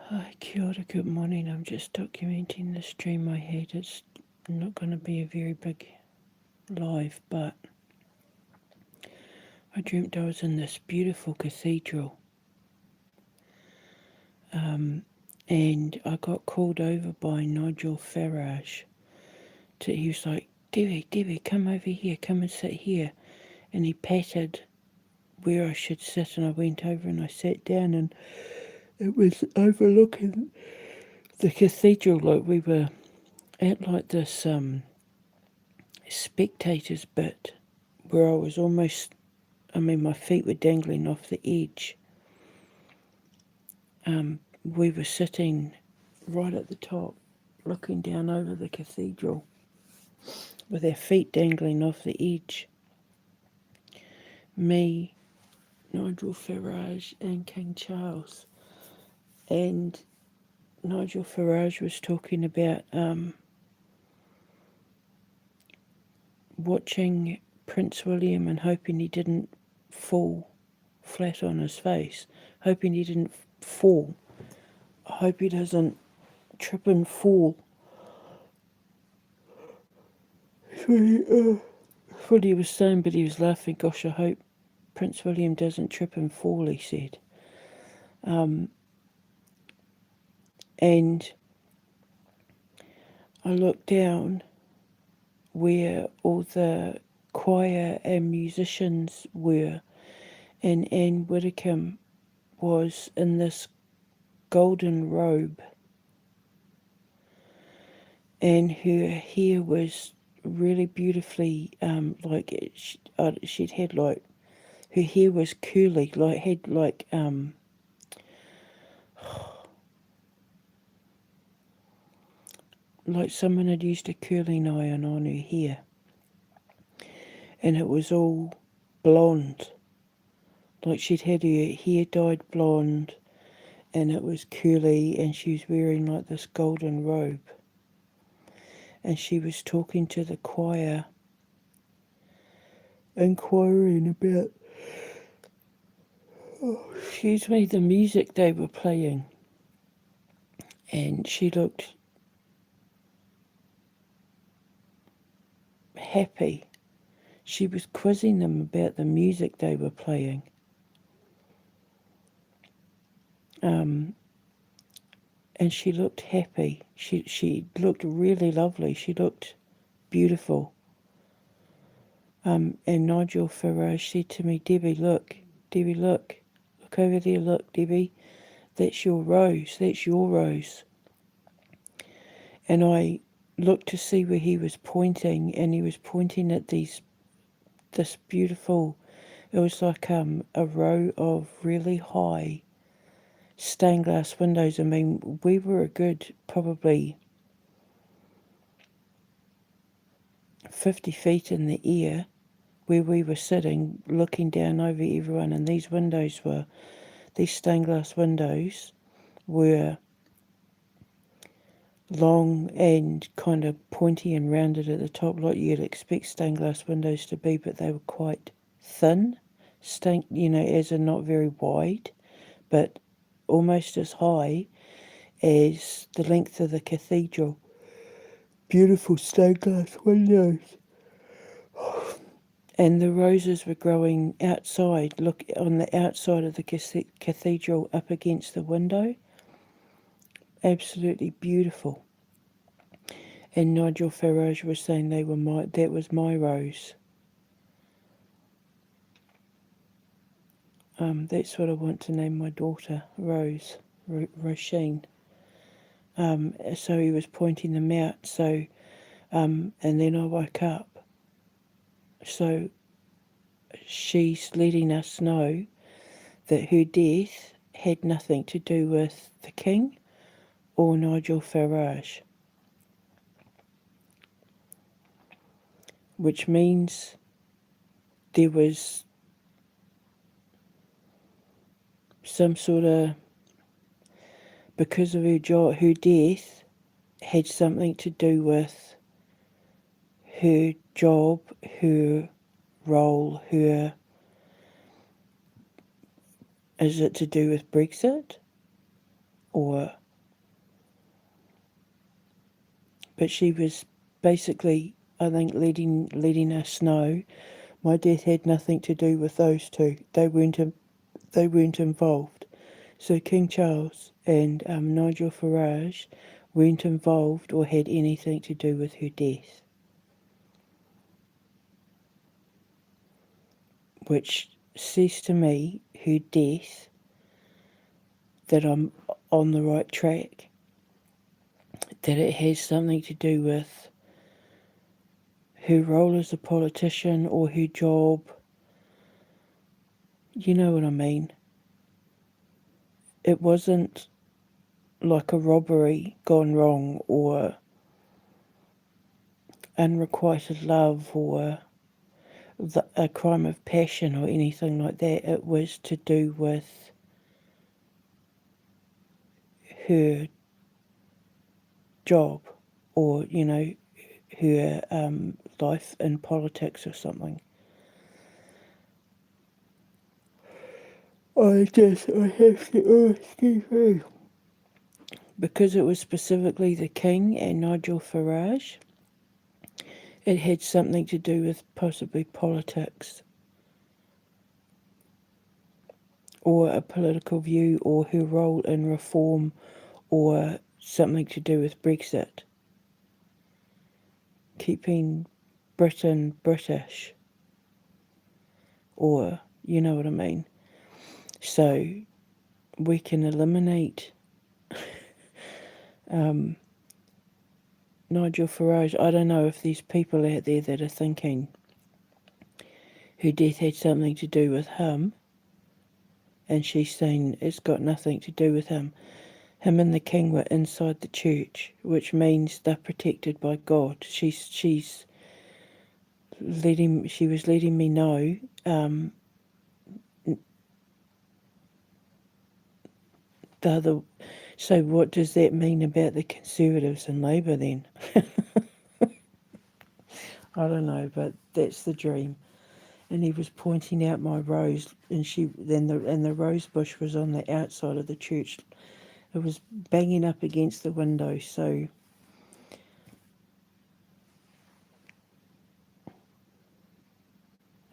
Hi, kia ora, good morning. I'm just documenting this dream I had. It's not going to be a very big live, but I dreamt I was in this beautiful cathedral, and I got called over by Nigel Farage. He was like, Debbie, come over here, come and sit here. And he patted where I should sit, and I went over and I sat down, and it was overlooking the cathedral. Like we were at like this spectators bit where I was almost, my feet were dangling off the edge. We were sitting right at the top, looking down over the cathedral with our feet dangling off the edge. Me, Nigel Farage, and King Charles. And Nigel Farage was talking about watching Prince William and hoping he didn't fall flat on his face, hoping he didn't fall. I hope he doesn't trip and fall. What he was saying, but he was laughing. Gosh, I hope Prince William doesn't trip and fall, he said. And I looked down where all the choir and musicians were, and Anne Widdecome was in this golden robe, and her hair was really beautifully, she'd had like, her hair was curly, like had like someone had used a curling iron on her hair, and it was all blonde, like she'd had her hair dyed blonde, and it was curly, and she was wearing like this golden robe, and she was talking to the choir, inquiring about, the music they were playing, and she looked happy. She was quizzing them about the music they were playing. And she looked happy. She looked really lovely. She looked beautiful. And Nigel Farage said to me, Debbie, look, look over there, look, Debbie, that's your rose, that's your rose. And I looked to see where he was pointing, and he was pointing at this beautiful, it was like a row of really high stained glass windows. I mean, we were a good probably 50 feet in the air where we were sitting, looking down over everyone, and these stained glass windows were long and kind of pointy and rounded at the top, like you'd expect stained glass windows to be, but they were quite thin, as in not very wide, but almost as high as the length of the cathedral. Beautiful stained glass windows. And the roses were growing outside, look on the outside of the cathedral up against the window. Absolutely beautiful. And Nigel Farage was saying that was my rose. That's what I want to name my daughter, Rose, Roisin. So he was pointing them out. So, and then I woke up. So she's letting us know that her death had nothing to do with the king or Nigel Farage, which means there was some sort of, because of her death had something to do with her job, her role, is it to do with Brexit? or but she was basically, I think, letting us know my death had nothing to do with those two. They weren't involved. So King Charles and Nigel Farage weren't involved or had anything to do with her death, which says to me her death that I'm on the right track, that it has something to do with her role as a politician or her job. You know what I mean? It wasn't like a robbery gone wrong or unrequited love or a crime of passion or anything like that. It was to do with her job or, her life in politics or something. I have to ask you. Because it was specifically the King and Nigel Farage, it had something to do with possibly politics or a political view or her role in reform or something to do with Brexit. Keeping Britain British, or you know what I mean. So we can eliminate Nigel Farage. I don't know if there's people out there that are thinking her death had something to do with him, and she's saying it's got nothing to do with him. Him and the King were inside the church, which means they're protected by God. She was letting me know the other. So what does that mean about the Conservatives and Labour then? I don't know, but that's the dream. And he was pointing out my rose, and the rose bush was on the outside of the church. It was banging up against the window, so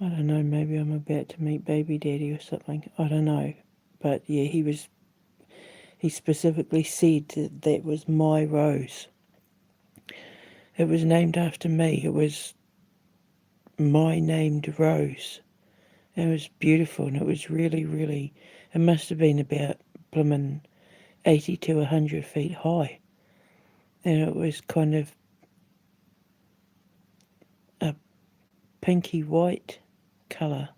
I don't know, maybe I'm about to meet baby daddy or something. I don't know. But yeah, he specifically said that was my rose. It was named after me. It was my named rose. It was beautiful, and it was really, really, it must have been about bloomin' 80 to 100 feet high. And it was kind of a pinky white colour.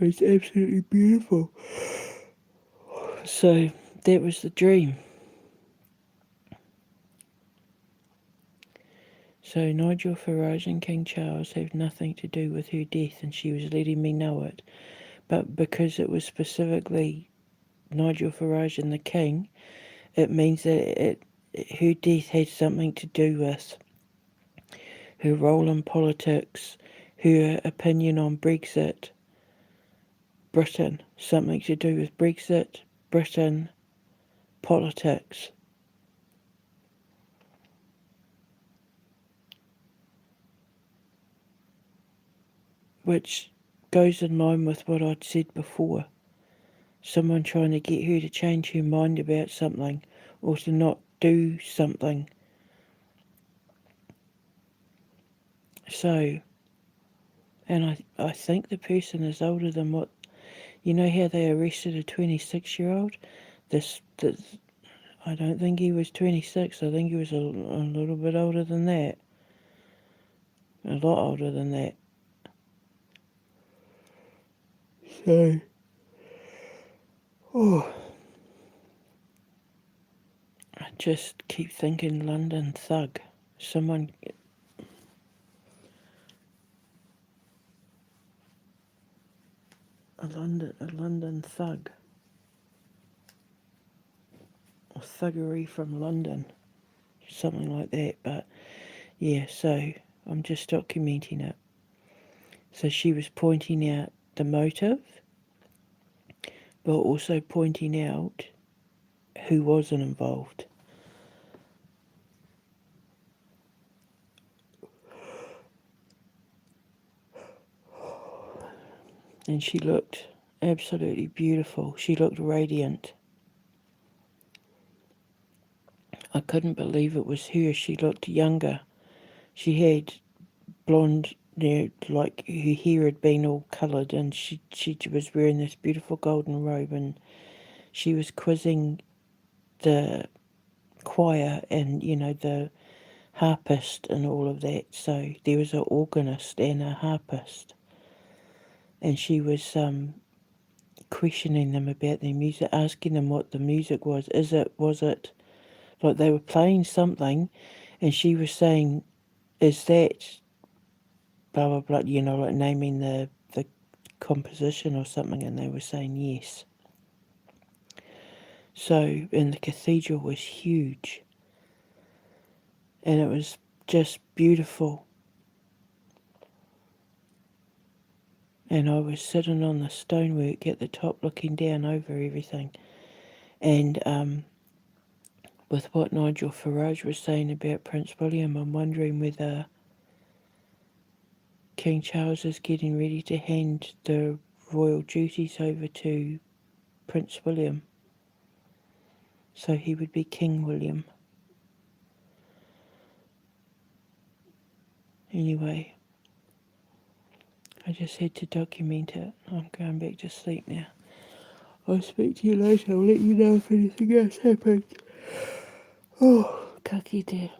It was absolutely beautiful. So that was the dream. So Nigel Farage and King Charles have nothing to do with her death, and she was letting me know it. But because it was specifically Nigel Farage and the King, it means that her death had something to do with her role in politics, her opinion on Brexit, Britain, something to do with Brexit, Britain, politics. Which goes in line with what I'd said before. Someone trying to get her to change her mind about something or to not do something. So, and I think the person is older than what, you know how they arrested a 26-year-old? This, I don't think he was 26. I think he was a little bit older than that. A lot older than that. So, I just keep thinking London thug. Someone, a London thug. Or thuggery from London. Something like that. But yeah, so I'm just documenting it. So she was pointing out the motive, but also pointing out who wasn't involved. And she looked absolutely beautiful. She looked radiant. I couldn't believe it was her. She looked younger. She had blonde, like her hair had been all coloured, and she was wearing this beautiful golden robe, and she was quizzing the choir and the harpist and all of that. So there was an organist and a harpist, and she was questioning them about their music, asking them what the music was. Was it like they were playing something, and she was saying, "Is that blah blah blah?" Like naming the composition or something, and they were saying yes. So, and the cathedral was huge, and it was just beautiful. And I was sitting on the stonework at the top looking down over everything. And with what Nigel Farage was saying about Prince William, I'm wondering whether King Charles is getting ready to hand the royal duties over to Prince William. So he would be King William. Anyway, I just had to document it. I'm going back to sleep now. I'll speak to you later. I'll let you know if anything else happens. Oh, kaki there.